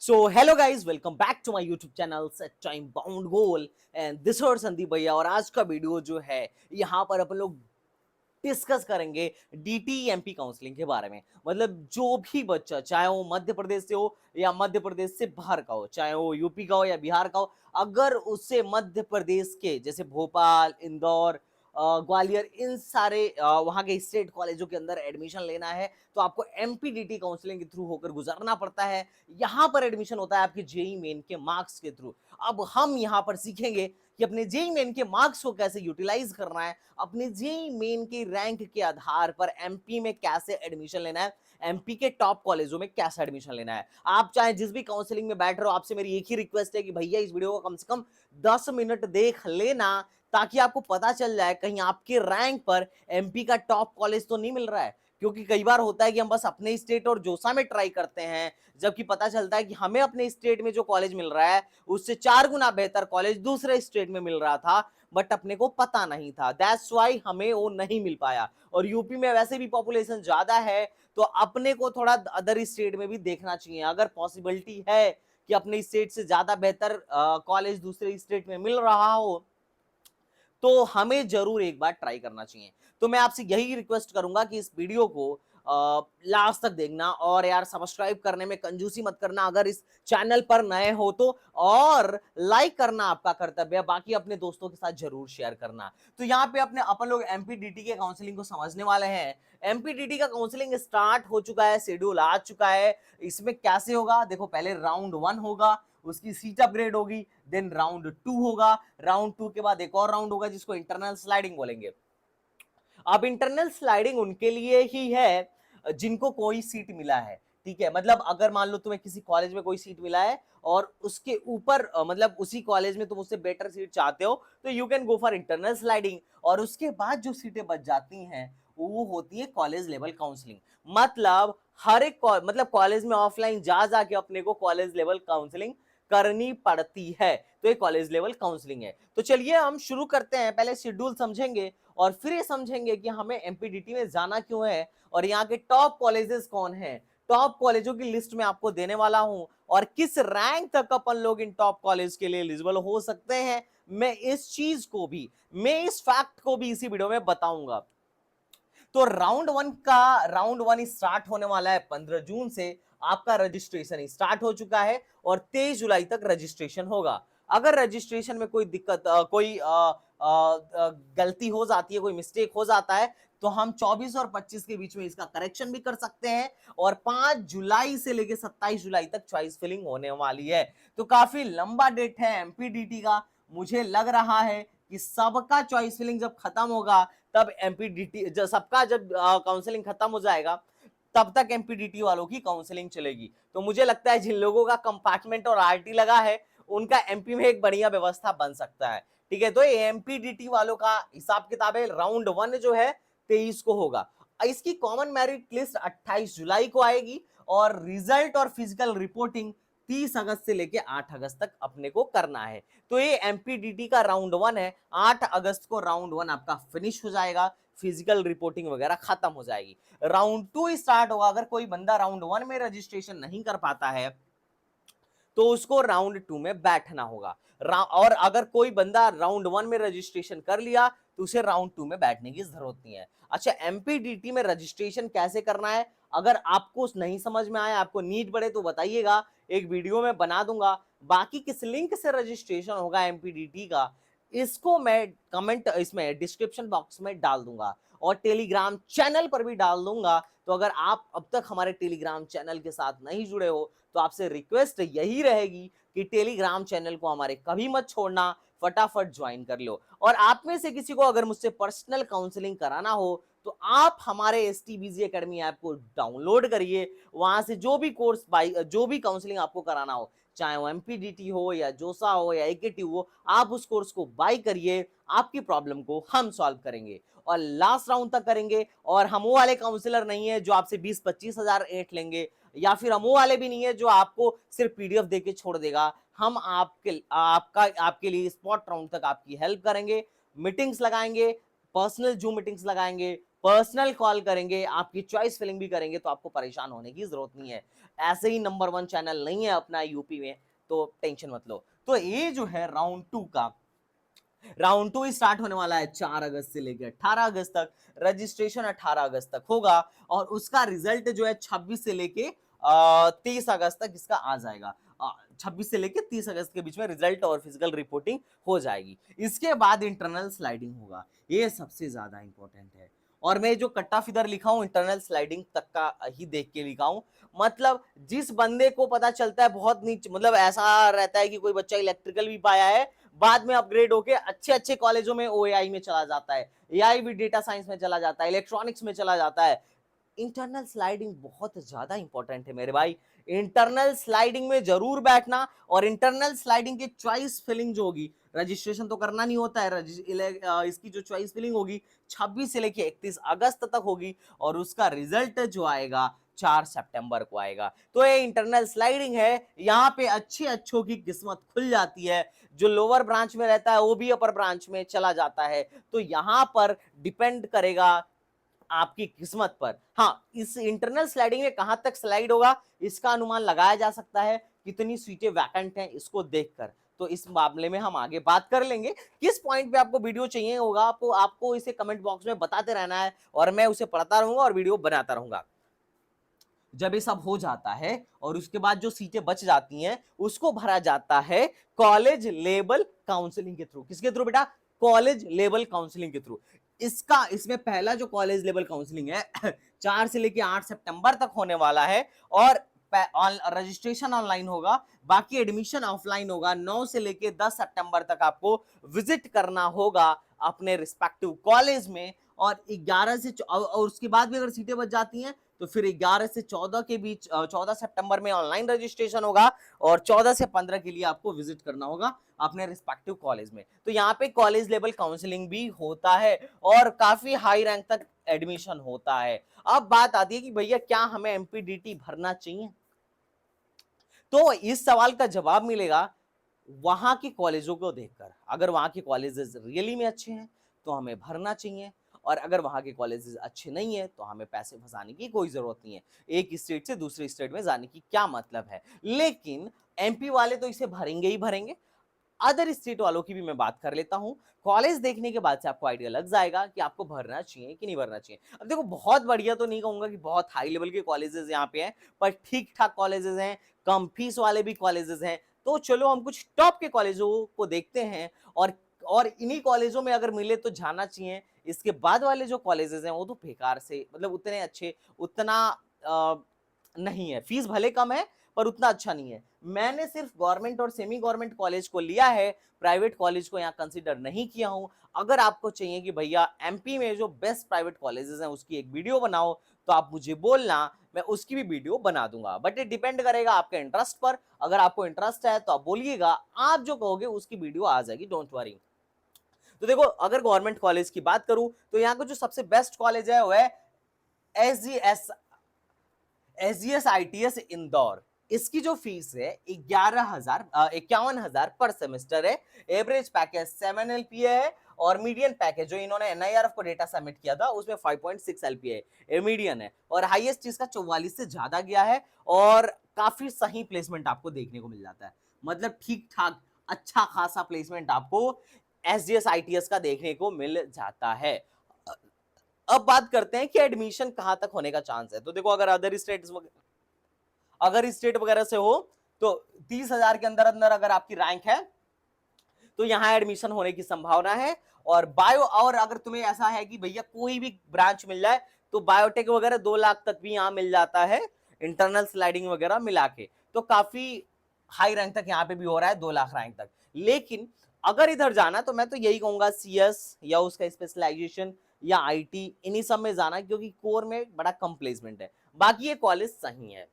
So hello guys, welcome back to my YouTube channel set time bound goal and this और संदीप भैया। और आज का वीडियो जो है यहाँ पर अपन लोग डिस्कस करेंगे डीटीएमपी काउंसलिंग के बारे में। मतलब जो भी बच्चा, चाहे वो मध्य प्रदेश से हो या मध्य प्रदेश से बाहर का हो, चाहे वो यूपी का हो या बिहार का हो, अगर उसे मध्य प्रदेश के जैसे भोपाल, इंदौर, ग्वालियर, इन सारे वहां के स्टेट कॉलेजों के अंदर एडमिशन लेना है तो आपको एमपीडीटी काउंसलिंग के थ्रू होकर गुजरना पड़ता है। यहाँ पर एडमिशन होता है आपके जेई मेन के मार्क्स के थ्रू। अब हम यहाँ पर सीखेंगे कि अपने जेई मेन के मार्क्स को कैसे यूटिलाइज करना है, अपने जेई मेन की रैंक के आधार पर एमपी में कैसे एडमिशन लेना है, एमपी के टॉप कॉलेजों में कैसे एडमिशन लेना है। आप चाहे जिस भी काउंसलिंग में बैठ रहे हो, आपसे मेरी एक ही रिक्वेस्ट है कि भैया इस वीडियो को कम से कम 10 मिनट देख लेना, ताकि आपको पता चल जाए कहीं आपके रैंक पर एमपी का टॉप कॉलेज तो नहीं मिल रहा है। क्योंकि कई बार होता है कि हम बस अपने स्टेट और जोसा में ट्राई करते हैं, जबकि पता चलता है कि हमें अपने स्टेट में जो कॉलेज मिल रहा है उससे 4 गुना बेहतर कॉलेज दूसरे स्टेट में मिल रहा था, बट अपने को पता नहीं था। दैट्स वाई हमें वो नहीं मिल पाया। और यूपी में वैसे भी पॉपुलेशन ज्यादा है, तो अपने को थोड़ा अदर स्टेट में भी देखना चाहिए। अगर पॉसिबिलिटी है कि अपने स्टेट से ज्यादा बेहतर कॉलेज दूसरे स्टेट में मिल रहा हो, तो हमें जरूर एक बार ट्राई करना चाहिए। तो मैं आपसे यही रिक्वेस्ट करूंगा कि इस वीडियो को लास्ट तक देखना, और यार सब्सक्राइब करने में कंजूसी मत करना अगर इस चैनल पर नए हो तो, और लाइक करना आपका कर्तव्य है, बाकी अपने दोस्तों के साथ जरूर शेयर करना। तो यहाँ पे अपने अपन लोग एमपीडीटी के काउंसलिंग को समझने वाले हैं। एमपीडीटी का काउंसलिंग स्टार्ट हो चुका है, शेड्यूल आ चुका है। इसमें कैसे होगा देखो, पहले राउंड 1 होगा, उसकी सीट अपग्रेड होगी, देन राउंड 2 होगा, राउंड 2 के बाद एक और राउंड होगा जिसको इंटरनल स्लाइडिंग बोलेंगे। अब इंटरनल स्लाइडिंग उनके लिए ही है जिनको कोई सीट मिला है। ठीक है, मतलब अगर मान लो तुम्हें किसी कॉलेज में कोई सीट मिला है और उसके ऊपर मतलब उसी कॉलेज में तुम उससे बेटर सीट चाहते हो, तो you can go for internal sliding. और उसके बाद जो सीटें बच जाती हैं वो होती है कॉलेज लेवल काउंसलिंग। मतलब हर एक मतलब कॉलेज में ऑफलाइन जा जाके अपने को कॉलेज लेवल काउंसलिंग करनी पड़ती है। तो ये कॉलेज लेवल काउंसलिंग है। तो चलिए हम शुरू करते हैं। पहले शेड्यूल समझेंगे और फिर ये समझेंगे कि हमें एमपीडीटी में जाना क्यों है और यहाँ के टॉप कॉलेजेस कौन हैं। टॉप कॉलेजों की लिस्ट में आपको देने वाला हूं, और किस रैंक तक अपन लोग इन टॉप कॉलेज के लिए एलिजिबल हो सकते हैं, मैं इस चीज को भी, मैं इस फैक्ट को भी इसी वीडियो में बताऊंगा। तो राउंड वन स्टार्ट होने वाला है 15 जून से। आपका रजिस्ट्रेशन स्टार्ट हो चुका है और 23 जुलाई तक रजिस्ट्रेशन होगा। अगर रजिस्ट्रेशन में कोई दिक्कत, कोई गलती हो जाती है, कोई मिस्टेक हो जाता है, तो हम 24 और 25 के बीच में इसका करेक्शन भी कर सकते हैं। और 5 जुलाई से लेकर 27 जुलाई तक चॉइस फिलिंग होने वाली है। तो काफी लंबा डेट है एमपीडीटी का। मुझे लग रहा है कि सबका चॉइस फिलिंग जब खत्म होगा, तब एमपीडीटी सबका जब काउंसलिंग खत्म हो जाएगा, तब तक एमपीडीटी वालों की काउंसलिंग चलेगी। तो मुझे लगता है जिन लोगों का कंपार्टमेंट और आरटी लगा है, उनका एमपी में एक बढ़िया व्यवस्था बन सकता है। ठीक है, तो ये एमपीडीटी वालों का हिसाब किताब है। राउंड 1 जो है 23 को होगा। इसकी कॉमन मेरिट लिस्ट 28 जुलाई को आएगी, और रिजल्ट और फिजिकल रिपोर्टिंग 30 अगस्त से लेके 8 अगस्त तक अपने को करना है। तो ये एमपीडीटी का राउंड 1 है। 8 अगस्त को राउंड 1 आपका फिनिश हो जाएगा, फिजिकल रिपोर्टिंग वगैरह खत्म हो जाएगी। राउंड 2 स्टार्ट होगा। अगर कोई बंदा राउंड 1 में रजिस्ट्रेशन नहीं कर पाता है, तो उसको राउंड 2 में बैठना होगा। और अगर कोई बंदा राउंड 1 में रजिस्ट्रेशन कर लिया, तो उसे राउंड 2 में बैठने की जरूरत नहीं है। अच्छा, एमपीडीटी में रजिस्ट्रेशन कैसे करना है, अगर आपको नहीं समझ में आया, आपको नीड पड़े तो बताइएगा, एक वीडियो में बना दूंगा। बाकी किस लिंक से रजिस्ट्रेशन होगा एमपीडीटी का, इसको मैं कमेंट इसमें डिस्क्रिप्शन बॉक्स में डाल दूंगा, और टेलीग्राम चैनल पर भी डाल दूंगा। तो अगर आप अब तक हमारे टेलीग्राम चैनल के साथ नहीं जुड़े हो, तो आपसे रिक्वेस्ट यही रहेगी कि टेलीग्राम चैनल को हमारे कभी मत छोड़ना, फटाफट ज्वाइन कर लो। और आप में से किसी को अगर मुझसे पर्सनल काउंसलिंग कराना हो, तो आप हमारे एसटीबीजी एकेडमी ऐप को डाउनलोड करिए। वहां से जो भी कोर्स बाई, जो भी काउंसलिंग आपको कराना हो, चाहे वो एमपीडीटी हो या जोसा हो या एकेटी हो, आप उस कोर्स को बाई करिए। आपकी प्रॉब्लम को हम सॉल्व करेंगे और लास्ट राउंड तक करेंगे। और हम वो वाले काउंसलर नहीं है जो आपसे 20-25 हजार एट लेंगे, या फिर हम वो वाले भी नहीं है जो आपको सिर्फ पीडीएफ देके छोड़ देगा। हम आपके लिए स्पॉट राउंड तक आपकी हेल्प करेंगे, मीटिंग्स लगाएंगे, पर्सनल जूम मीटिंग्स लगाएंगे, पर्सनल कॉल करेंगे, आपकी चॉइस फिलिंग भी करेंगे, तो आपको परेशान होने की जरूरत नहीं है। ऐसे ही नंबर 1 चैनल नहीं है अपना यूपी में, तो टेंशन मत लो। तो ये जो है राउंड 2 स्टार्ट होने वाला है 4 अगस्त से लेकर 18 अगस्त तक। रजिस्ट्रेशन 18 अगस्त तक होगा और उसका रिजल्ट जो है 26 से लेके 30 अगस्त तक इसका आ जाएगा। 26 से लेके 30 अगस्त के बीच में रिजल्ट और फिजिकल रिपोर्टिंग हो जाएगी। इसके बाद इंटरनल स्लाइडिंग होगा, ये सबसे ज्यादा इंपॉर्टेंट है। और मैं जो कट ऑफ इधर लिखा हूं इंटरनल स्लाइडिंग तक का ही देख के लिखा हूं। मतलब जिस बंदे को पता चलता है बहुत नीचे, मतलब ऐसा रहता है कि कोई बच्चा इलेक्ट्रिकल भी पाया है, बाद में अपग्रेड होके अच्छे अच्छे कॉलेजों में ओएआई में चला जाता है, एआई भी डेटा साइंस में चला जाता है, इलेक्ट्रॉनिक्स में चला जाता है। इंटरनल स्लाइडिंग बहुत ज्यादा इंपॉर्टेंट है मेरे भाई। इंटरनल स्लाइडिंग में जरूर बैठना। और इंटरनल स्लाइडिंग की चॉइस फिलिंग जो होगी, रजिस्ट्रेशन तो करना नहीं होता है, इसकी जो चॉइस फिलिंग होगी 26 से लेके 31 अगस्त तक होगी और उसका रिजल्ट जो आएगा 4 सितंबर को आएगा। तो ये इंटरनल स्लाइडिंग है, यहाँ पे अच्छे अच्छों की किस्मत खुल जाती है। जो लोअर ब्रांच में रहता है वो भी अपर ब्रांच में चला जाता है। तो यहाँ पर डिपेंड करेगा आपकी किस्मत पर। हाँ, इस इंटरनल स्लाइडिंग में कहां तक स्लाइड होगा इसका अनुमान लगाया जा सकता है, कितनी सीटें वैकेंट हैं इसको देखकर। तो इस मामले में हम आगे बात कर लेंगे। किस पॉइंट पे आपको वीडियो चाहिए होगा, आपको इसे कमेंट बॉक्स में बताते रहना है और मैं उसे पढ़ता रहूंगा और वीडियो बनाता रहूंगा। जब ये सब हो जाता है और उसके बाद जो सीटें बच जाती हैं उसको भरा जाता है कॉलेज लेवल काउंसलिंग के थ्रू। किसके थ्रू बेटा? कॉलेज लेवल काउंसलिंग के थ्रू। इसमें पहला जो कॉलेज लेवल काउंसलिंग है 4 से लेके 8 सितंबर तक होने वाला है और रजिस्ट्रेशन ऑनलाइन होगा, बाकी एडमिशन ऑफलाइन होगा। 9 से लेके 10 सितंबर तक आपको विजिट करना होगा अपने रिस्पेक्टिव कॉलेज में। और 11 से और उसके बाद भी अगर सीटें बच जाती हैं तो फिर 11 से 14 के बीच 14 सितंबर में ऑनलाइन रजिस्ट्रेशन होगा और 14 से 15 के लिए आपको विजिट करना होगा अपने रिस्पेक्टिव कॉलेज में। तो यहाँ पे कॉलेज लेवल काउंसलिंग भी होता है और काफी हाई रैंक तक एडमिशन होता है। अब बात आती है कि भैया क्या हमें एमपीडीटी भरना चाहिए? तो इस सवाल का जवाब मिलेगा वहां के कॉलेजों को देखकर। अगर वहां के कॉलेजेस रियली में अच्छे हैं तो हमें भरना चाहिए, और अगर वहां के कॉलेजेस अच्छे नहीं है तो हमें पैसे फंसाने की कोई जरूरत नहीं है। एक स्टेट से दूसरे स्टेट में जाने की क्या मतलब है? लेकिन एमपी वाले तो इसे भरेंगे ही भरेंगे। अदर स्टेट वालों की भी मैं बात कर लेता हूं। कॉलेज देखने के बाद से आपको आइडिया लग जाएगा कि आपको भरना चाहिए कि नहीं भरना चाहिए। अब देखो, बहुत बढ़िया तो नहीं कहूंगा कि बहुत हाई लेवल के कॉलेजेस यहाँ पे हैं, पर ठीक ठाक कॉलेजेस हैं, कम फीस वाले भी कॉलेजेस हैं। तो चलो हम कुछ टॉप के कॉलेजों को देखते हैं और इन्हीं कॉलेजों में अगर मिले तो जाना चाहिए। इसके बाद वाले जो कॉलेजेस हैं वो तो बेकार से, मतलब उतने अच्छे, उतना नहीं है। फीस भले कम है पर उतना अच्छा नहीं है। मैंने सिर्फ गवर्नमेंट और सेमी गवर्नमेंट कॉलेज को लिया है, प्राइवेट कॉलेज को यहाँ कंसीडर नहीं किया हूं। अगर आपको चाहिए कि भैया एमपी में जो बेस्ट प्राइवेट कॉलेजेस हैं उसकी एक वीडियो बनाओ, तो आप मुझे बोलना, मैं उसकी भी वीडियो बना दूंगा। बट ये डिपेंड करेगा आपके इंटरेस्ट पर। अगर आपको इंटरेस्ट है तो आप बोलिएगा, आप जो कहोगे उसकी वीडियो आ जाएगी, डोंट वरी। तो देखो, अगर गवर्नमेंट कॉलेज की बात करूं तो यहाँ का जो सबसे बेस्ट कॉलेज है वो है एसजीएस आईटीएस इंदौर। इसकी जो फीस है 51,000 पर सेमेस्टर है। एवरेज पैकेज 7 एलपीए है और मीडियन पैकेज जो इन्होंने एनआईआरएफ को डेटा सबमिट किया था उसमें 5.6 एलपीए है, मीडियन है। और हाईएस्ट इसका 44 से ज्यादा गया है और काफी सही प्लेसमेंट आपको देखने को मिल जाता है। मतलब ठीक ठाक अच्छा खासा प्लेसमेंट आपको एसजीएस आईटीएस का देखने को मिल जाता है। अब बात करते हैं कि एडमिशन कहां तक होने का चांस है। तो देखो, अगर स्टेट वगैरह से हो तो 30,000 के अंदर अंदर अगर आपकी रैंक है तो यहां एडमिशन होने की संभावना है। और और अगर तुम्हें ऐसा है कि भैया कोई भी ब्रांच मिल जाए तो बायोटेक वगैरह 2 लाख तक भी यहां मिल जाता है, इंटरनल स्लाइडिंग वगैरह मिला के। तो काफी हाई रैंक तक यहाँ पे भी हो रहा है, 2 लाख रैंक तक। लेकिन अगर इधर जाना तो मैं तो यही कहूंगा सीएस या उसका स्पेशलाइजेशन या आईटी, इन्हीं सब में जाना, क्योंकि कोर में बड़ा कम प्लेसमेंट है। बाकी ये कॉलेज सही है।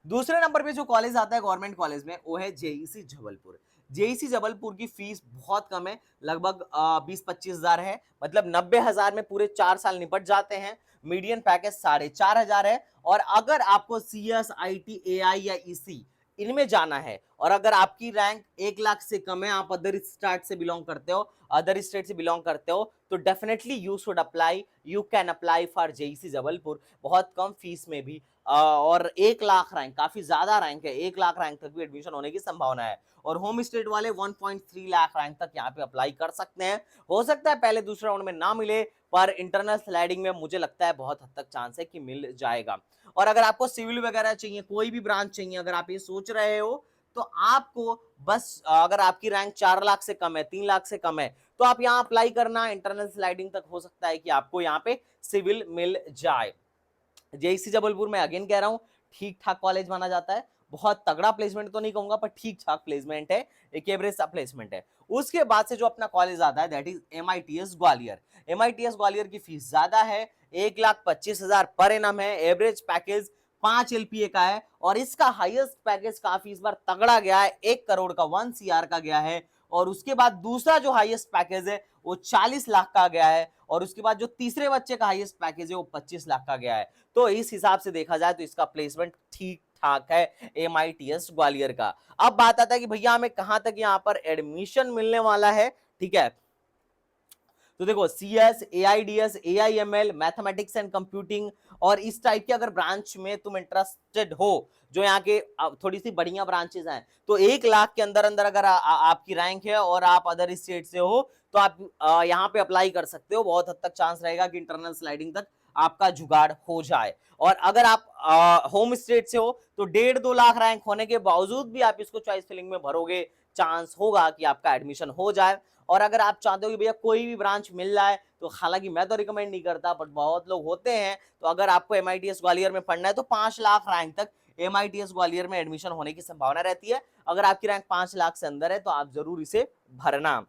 दूसरे नंबर पे जो कॉलेज आता है गवर्नमेंट कॉलेज में वो है जेईसी जबलपुर। जेईसी जबलपुर की फीस बहुत कम है, लगभग 20-25 हजार है। मतलब 90,000 में पूरे 4 साल निपट जाते हैं। मीडियन पैकेज 4,500 है। और अगर आपको सीएस, आईटी, एआई या ईसी इनमें जाना है और अगर आपकी रैंक 1 लाख से कम है, आप अदर स्टेट से बिलोंग करते हो, तो definitely you should apply, you can apply for JEC Jabalpur, बहुत कम फीस में भी। और 1 लाख रैंक काफी ज्यादा रैंक है, 1 लाख रैंक तक भी एडमिशन होने की संभावना है। और होम स्टेट वाले 1.3 लाख रैंक तक यहाँ पे अप्लाई कर सकते हैं। हो सकता है पहले दूसरे राउंड में ना मिले, पर इंटरनल स्लाइडिंग में मुझे लगता है बहुत हद तक चांस है कि मिल जाएगा। और अगर आपको सिविल वगैरह चाहिए, कोई भी ब्रांच चाहिए, अगर आप ये सोच रहे हो, तो आपको बस अगर आपकी रैंक 4 लाख से कम है, 3 लाख से कम है, तो आप यहाँ अप्लाई करना। इंटरनल स्लाइडिंग तक हो सकता है कि आपको यहाँ पे सिविल मिल जाए। जेईसी जबलपुर में अगेन कह रहा हूं, ठीक ठाक कॉलेज माना जाता है, बहुत तगड़ा प्लेसमेंट तो नहीं कहूंगा, पर ठीक ठाक प्लेसमेंट है, एक एवरेज सा प्लेसमेंट है। उसके बाद से जो अपना कॉलेज आता है that is MITS Gwalior. MITS Gwalior की फीस ज्यादा है, 1,25,000 पर एनम है, एवरेज पैकेज 5 LPA का है, और इसका हाईएस्ट पैकेज काफी इस बार तगड़ा गया है, 1 करोड़ का, 1 CR का गया है। और उसके बाद दूसरा जो हाईएस्ट पैकेज है वो 40 लाख का गया है, और उसके बाद जो तीसरे बच्चे का हाईएस्ट पैकेज है वो 25 लाख का गया है। तो इस हिसाब से देखा जाए तो इसका प्लेसमेंट ठीक ठाक है MITS ग्वालियर का। अब बात आता है कि भैया हमें कहां तक यहां पर एडमिशन मिलने वाला है, ठीक है। तो देखो CS, AIDS, AIML, mathematics and computing और इस टाइप के अगर ब्रांच में तुम इंटरेस्टेड हो, जो यहाँ के थोड़ी सी बढ़िया ब्रांचेस हैं, तो 1 लाख के अंदर अंदर अगर आपकी रैंक है और आप अदर स्टेट से हो, तो आप यहाँ पे अप्लाई कर सकते हो। बहुत हद तक चांस रहेगा कि इंटरनल स्लाइडिंग तक आपका जुगाड़ हो जाए। और अगर आप होम स्टेट से हो, तो 1.5-2 लाख रैंक होने के बावजूद भी आप इसको चॉइस फिलिंग में भरोगे, चांस होगा कि आपका एडमिशन हो जाए। और अगर आप चाहते हो कि भैया कोई भी ब्रांच मिल जाए, तो हालांकि मैं तो रिकमेंड नहीं करता, बट बहुत लोग होते हैं, तो अगर आपको MITS ग्वालियर में पढ़ना है तो 5 लाख रैंक तक MITS ग्वालियर में एडमिशन होने की संभावना रहती है। अगर आपकी रैंक 5 लाख से अंदर है तो आप जरूर इसे भरना।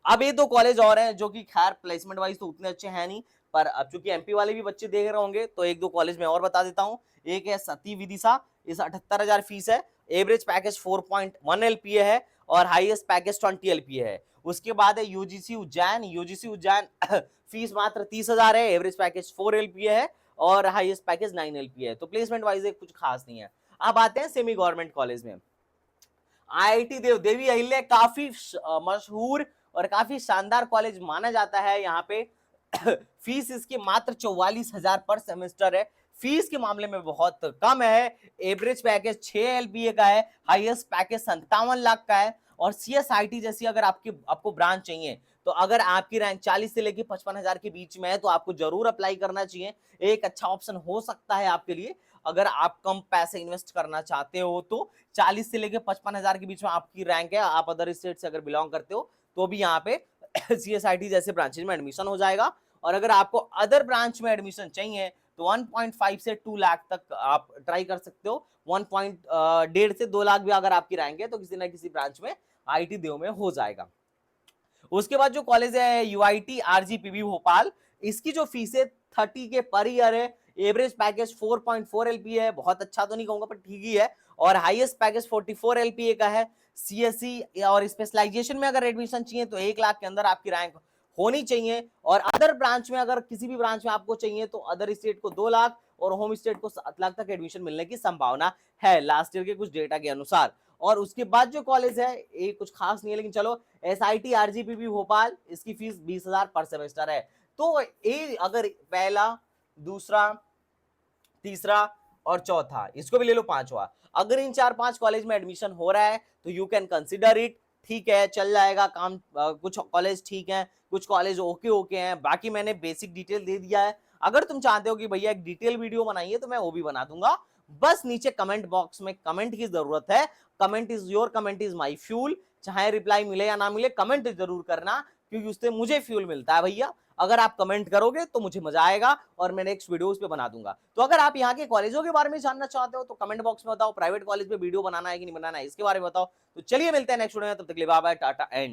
अब ये 2 कॉलेज और हैं जो कि खैर प्लेसमेंट वाइज तो उतने अच्छे हैं नहीं, पर अब चूंकि MP वाले भी बच्चे देख रहे होंगे, तो 1-2 कॉलेज में और बता देता हूं। एक है सती विदिशा, इस 78,000 फीस है, एवरेज पैकेज 4.1 LPA है, और हाईएस्ट पैकेज 20 LPA है। उसके बाद है UGC उज्जैन फीस मात्र 30,000 है, एवरेज पैकेज 4 LPA है, और हाईएस्ट पैकेज 9 LPA है। तो प्लेसमेंट वाइज कुछ खास नहीं है। अब आते हैं सेमी गवर्नमेंट कॉलेज में। IIT देवी अहिल्या काफी मशहूर और काफी शानदार कॉलेज माना जाता है। यहाँ पे फीस इसकी मात्र 44,000 पर सेमेस्टर है, फीस के मामले में बहुत कम है। एवरेज पैकेज 6 LPA का है, हाईएस्ट पैकेज 57 लाख का है। और CSIT जैसी अगर आपको ब्रांच चाहिए, तो अगर आपकी रैंक 40 से लेकर 55,000 के बीच में है, तो आपको जरूर अप्लाई करना चाहिए। एक अच्छा ऑप्शन हो सकता है आपके लिए, अगर आप कम पैसे इन्वेस्ट करना चाहते हो तो। 40 से लेकर 55,000 के बीच में आपकी रैंक है, आप अदर स्टेट से अगर बिलोंग करते हो, तो भी यहाँ पे CSIT जैसे ब्रांचेज में एडमिशन हो जाएगा। और अगर आपको अदर ब्रांच में एडमिशन चाहिए, तो 1.5 से 2 लाख तक आप ट्राई कर सकते हो। 1.1.5 से 2 लाख भी अगर आपकी रैंक है, तो किसी ना किसी ब्रांच में IIT देव में हो जाएगा। उसके बाद जो कॉलेज है UIT RGPV भोपाल, इसकी जो फीस है 30 के पर ईयर है, एवरेज पैकेज 4.4 LPA है, बहुत अच्छा तो नहीं कहूंगा पर ठीक ही है, और हाईएस्ट पैकेज 44 LPA का है। CSE और स्पेशलाइजेशन में अगर एडमिशन चाहिए तो 1 लाख के अंदर आपकी रैंक होनी चाहिए। और अदर ब्रांच में, अगर किसी भी ब्रांच में आपको चाहिए, तो अदर स्टेट को 2 लाख और होम स्टेट को 7 लाख तक एडमिशन मिलने की संभावना है, लास्ट ईयर के कुछ डेटा के अनुसार। और उसके बाद जो कॉलेज है ये कुछ खास नहीं है, लेकिन चलो, SIT RGPV भोपाल, इसकी फीस 20,000 पर सेमेस्टर है। तो ये अगर पहला, दूसरा, तीसरा और चौथा, इसको भी ले लो, पांचवा, अगर इन 4-5 कॉलेज में एडमिशन हो रहा है, तो यू कैन कंसिडर इट, ठीक है, चल जाएगा काम। कुछ कॉलेज ठीक है, कुछ कॉलेज ओके हैं, बाकी मैंने बेसिक डिटेल दे दिया है। अगर तुम चाहते हो कि भैया एक डिटेल वीडियो बनाइए, तो मैं वो भी बना दूंगा। बस नीचे कमेंट बॉक्स में कमेंट की जरूरत है। Comment is your, comment is my fuel. चाहे रिप्लाई मिले या ना मिले, कमेंट जरूर करना, क्योंकि उससे मुझे फ्यूल मिलता है भैया। अगर आप कमेंट करोगे तो मुझे मजा आएगा और मैं नेक्स्ट वीडियोस पे बना दूंगा। तो अगर आप यहाँ के कॉलेजों के बारे में जानना चाहते हो, तो कमेंट बॉक्स में बताओ, प्राइवेट कॉलेज पे वीडियो बनाना है कि नहीं बनाना है, इसके बारे में बताओ। तो चलिए मिलते हैं नेक्स्ट वीडियो में, तब तक के लिए बाय बाय, टाटा एंड